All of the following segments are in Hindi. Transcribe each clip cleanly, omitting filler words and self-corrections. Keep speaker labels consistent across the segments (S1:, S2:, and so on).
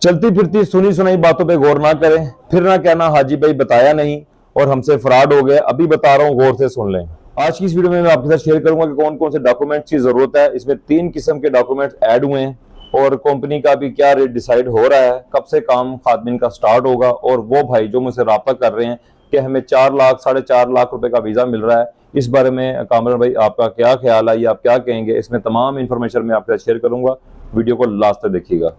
S1: चलती फिरती सुनी सुनाई बातों पे गौर ना करें, फिर ना कहना हाजी भाई बताया नहीं और हमसे फ्रॉड हो गए। अभी बता रहा हूँ, गौर से सुन लें। आज की इस वीडियो में मैं आपके साथ शेयर करूंगा कि कौन कौन से डॉक्यूमेंट्स की जरूरत है। इसमें 3 किस्म के डॉक्यूमेंट्स ऐड हुए हैं और कंपनी का भी क्या रेट डिसाइड हो रहा है, कब से काम खादमिन का स्टार्ट होगा। और वो भाई जो मुझसे रब्ता कर रहे हैं कि हमें 4 लाख 4.5 लाख रुपए का वीजा मिल रहा है, इस बारे में कामरान भाई आपका क्या ख्याल है, ये आप क्या कहेंगे, इसमें तमाम इंफॉर्मेशन मैं आपके साथ शेयर करूंगा। वीडियो को लास्ट तक देखिएगा।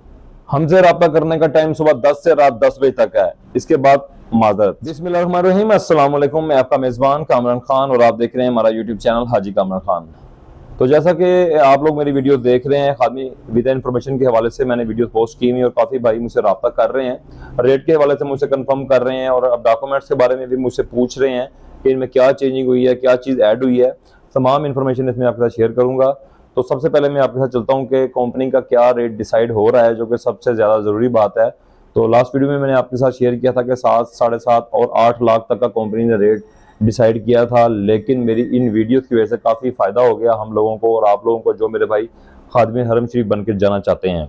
S1: हमसे रब्ता करने का टाइम सुबह 10 से रात 10 बजे तक है, इसके बाद माजरत। बिस्मिल्लाहिर्रहमानिर्रहीम, अस्सलाम वालेकुम। मैं आपका मेजबान कामरान खान और आप देख रहे हैं हमारा यूट्यूब चैनल हाजी कामरान खान। तो जैसा कि आप लोग मेरी वीडियो देख रहे हैं, खादमी वीजा इन्फॉर्मेशन के हवाले से मैंने वीडियो पोस्ट की हुई और काफ़ी भाई मुझसे रब्ता कर रहे हैं, रेट के हवाले से मुझसे कंफर्म कर रहे हैं और अब डॉक्यूमेंट्स के बारे में भी मुझसे पूछ रहे हैं कि इनमें क्या चेंजिंग हुई है, क्या चीज़ ऐड हुई है। तमाम इन्फॉर्मेशन इसमें आपके साथ शेयर करूँगा। तो सबसे पहले मैं आपके साथ चलता हूँ कि कंपनी का क्या रेट डिसाइड हो रहा है, जो कि सबसे ज़्यादा ज़रूरी बात है। तो लास्ट वीडियो में मैंने आपके साथ शेयर किया था कि 7, 7.5 और 8 लाख तक का कंपनी ने रेट डिसाइड किया था, लेकिन मेरी इन वीडियोस की वजह से काफ़ी फ़ायदा हो गया हम लोगों को और आप लोगों को, जो मेरे भाई खादिम हरम शरीफ बन के जाना चाहते हैं।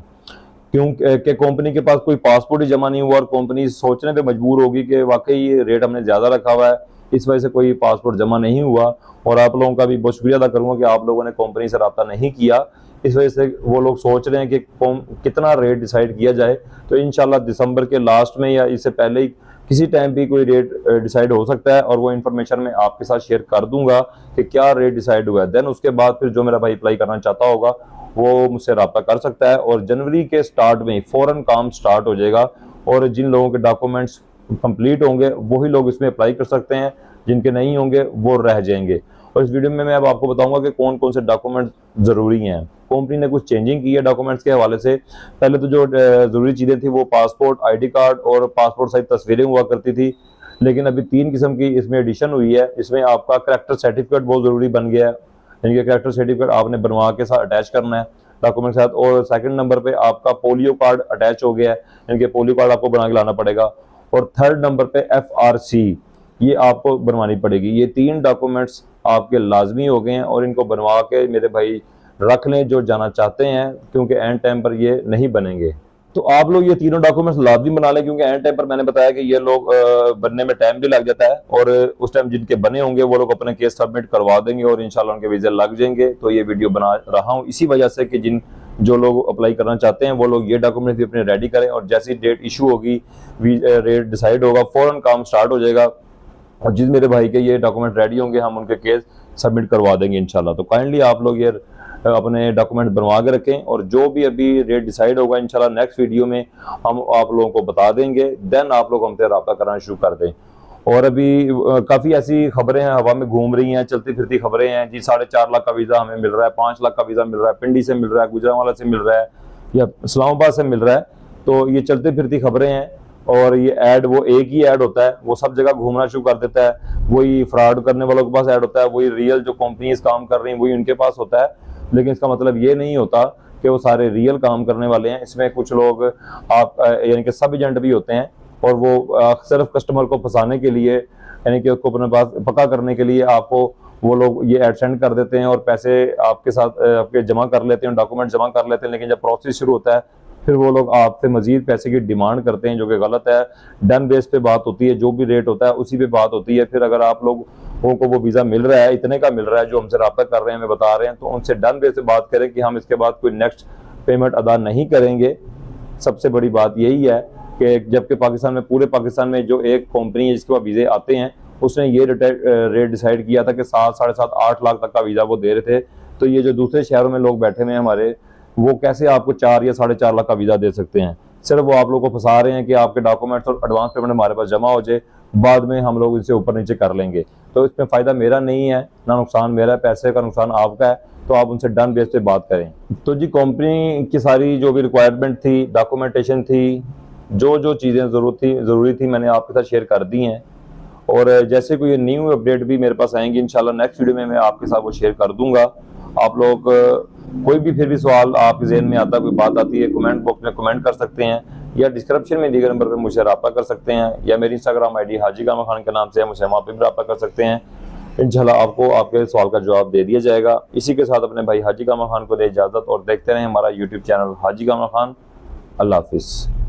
S1: क्योंकि कंपनी के पास कोई पासपोर्ट ही जमा नहीं हुआ और कंपनी सोचने पे मजबूर होगी कि वाकई ये रेट हमने ज़्यादा रखा हुआ है, इस वजह से कोई पासपोर्ट जमा नहीं हुआ। और आप लोगों का भी बहुत शुक्रिया अदा करूँगा कि आप लोगों ने कंपनी से रब्ता नहीं किया, इस वजह से वो लोग सोच रहे हैं कि कितना रेट डिसाइड किया जाए। तो इंशाल्लाह दिसंबर के लास्ट में या इससे पहले ही किसी टाइम भी कोई रेट डिसाइड हो सकता है और वो इन्फॉर्मेशन मैं आपके साथ शेयर कर दूंगा कि क्या रेट डिसाइड हुआ है। देन उसके बाद फिर जो मेरा भाई अप्लाई करना चाहता होगा वो मुझसे रब्ता कर सकता है और जनवरी के स्टार्ट में फौरन काम स्टार्ट हो जाएगा। और जिन लोगों के डॉक्यूमेंट्स कंप्लीट होंगे वही लोग इसमें अप्लाई कर सकते हैं, जिनके नहीं होंगे वो रह जाएंगे। और इस वीडियो में मैं अब आपको बताऊंगा कि कौन कौन से डॉक्यूमेंट जरूरी हैं। कंपनी ने कुछ चेंजिंग की है डॉक्यूमेंट्स के हवाले से। पहले तो जो जरूरी चीजें थी वो पासपोर्ट, आईडी कार्ड और पासपोर्ट साइज तस्वीरें हुआ करती थी, लेकिन अभी 3 किस्म की इसमें एडिशन हुई है। इसमें आपका करैक्टर सर्टिफिकेट बहुत जरूरी बन गया है, यानी कि करैक्टर सर्टिफिकेट आपने बनवा के साथ अटैच करना है डॉक्यूमेंट के साथ। और सेकंड नंबर पे आपका पोलियो कार्ड अटैच हो गया है, यानी कि पोलियो कार्ड आपको बना के लाना पड़ेगा। और थर्ड नंबर पे FRC ये आपको बनवानी पड़ेगी। ये 3 डॉक्यूमेंट्स आपके लाजमी हो गए हैं और इनको बनवा के मेरे भाई रख लें जो जाना चाहते हैं, क्योंकि एंड टाइम पर ये नहीं बनेंगे। तो आप लोग ये तीनों डॉक्यूमेंट्स लाजमी बना लें, क्योंकि एंड टाइम पर मैंने बताया कि ये लोग बनने में टाइम भी लग जाता है और उस टाइम जिनके बने होंगे वो लोग अपने केस सबमिट करवा देंगे और इंशाल्लाह उनके वीजे लग जाएंगे। तो ये वीडियो बना रहा हूँ इसी वजह से कि जो लोग अप्लाई करना चाहते हैं वो लोग ये डॉक्यूमेंट्स भी अपने रेडी करें और जैसी डेट इशू होगी, रेट डिसाइड होगा, फौरन काम स्टार्ट हो जाएगा और जिस मेरे भाई के ये डॉक्यूमेंट रेडी होंगे हम उनके केस सबमिट करवा देंगे इंशाल्लाह। तो काइंडली आप लोग ये अपने डॉक्यूमेंट बनवा के रखें और जो भी अभी रेट डिसाइड होगा इंशाल्लाह नेक्स्ट वीडियो में हम आप लोगों को बता देंगे। देन आप लोग हमसे रब्ता करना शुरू कर दें। और अभी काफ़ी ऐसी खबरें हैं हवा में घूम रही हैं, चलती फिरती खबरें हैं जी, 4.5 लाख का वीज़ा हमें मिल रहा है, 5 लाख का वीज़ा मिल रहा है, पिंडी से मिल रहा है, गुजरांवाला से मिल रहा है या इस्लामाबाद से मिल रहा है। तो ये चलती फिरती खबरें हैं और ये ऐड वो एक ही ऐड होता है, वो सब जगह घूमना शुरू कर देता है। वही फ्रॉड करने वालों के पास ऐड होता है, वही रियल जो कंपनीज काम कर रही हैं वही उनके पास होता है। लेकिन इसका मतलब ये नहीं होता कि वो सारे रियल काम करने वाले हैं। इसमें कुछ लोग आप यानी कि सब एजेंट भी होते हैं और वो सिर्फ कस्टमर को फंसाने के लिए, यानी कि उसको अपने पास पक्का करने के लिए आपको वो लोग ये ऐड सेंड कर देते हैं और पैसे आपके साथ आपके जमा कर लेते हैं, डॉक्यूमेंट जमा कर लेते हैं। लेकिन जब प्रोसेस शुरू होता है फिर वो लोग आपसे मजीद पैसे की डिमांड करते हैं, जो कि गलत है। डन बेस पे बात होती है, जो भी रेट होता है उसी पे बात होती है। फिर अगर आप लोगों को वो वीज़ा मिल रहा है, इतने का मिल रहा है जो हमसे रब्ता कर रहे हैं, हमें बता रहे हैं, तो उनसे डन बेस पे बात करें कि हम इसके बाद कोई नेक्स्ट पेमेंट अदा नहीं करेंगे। सबसे बड़ी बात यही है कि जबकि पाकिस्तान में, पूरे पाकिस्तान में जो एक कंपनी है जिसके पास वीज़े आते हैं, उसने ये रेट डिसाइड किया था कि 7, 7.5, 8 लाख तक का वीज़ा वो दे रहे थे। तो ये जो दूसरे शहरों में लोग बैठे हुए हैं हमारे, वो कैसे आपको 4 या 4.5 लाख का वीज़ा दे सकते हैं। सिर्फ वो आप लोगों को फंसा रहे हैं कि आपके डॉक्यूमेंट्स और एडवांस पेमेंट हमारे पास जमा हो जाए, बाद में हम लोग इनसे ऊपर नीचे कर लेंगे। तो इसमें फ़ायदा मेरा नहीं है, ना नुकसान मेरा है, पैसे का नुकसान आपका है। तो आप उनसे डन बेस पे बात करें। तो जी कंपनी की सारी जो भी रिक्वायरमेंट थी, डॉक्यूमेंटेशन थी, जो चीज़ें ज़रूरी थी मैंने आपके साथ शेयर कर दी हैं। और जैसे कोई न्यू अपडेट भी मेरे पास आएंगी इंशाल्लाह नेक्स्ट वीडियो में मैं आपके साथ वो शेयर कर दूंगा। आप लोग कोई भी फिर भी सवाल आपके ज़हन में आता, कोई बात आती है, कमेंट बॉक्स में कमेंट कर सकते हैं या डिस्क्रिप्शन में दिए गए नंबर पर मुझे रब्ता कर सकते हैं या मेरी इंस्टाग्राम ID हाजी कामरान खान के नाम से है, मुझे वहाँ पर भी रब्ता कर सकते हैं। इंशाल्लाह आपको आपके सवाल का जवाब दे दिया जाएगा। इसी के साथ अपने भाई हाजी कामरान खान को दे इजाज़त और देखते रहें हमारा यूट्यूब चैनल हाजी कामरान खान। अल्लाह हाफिज़।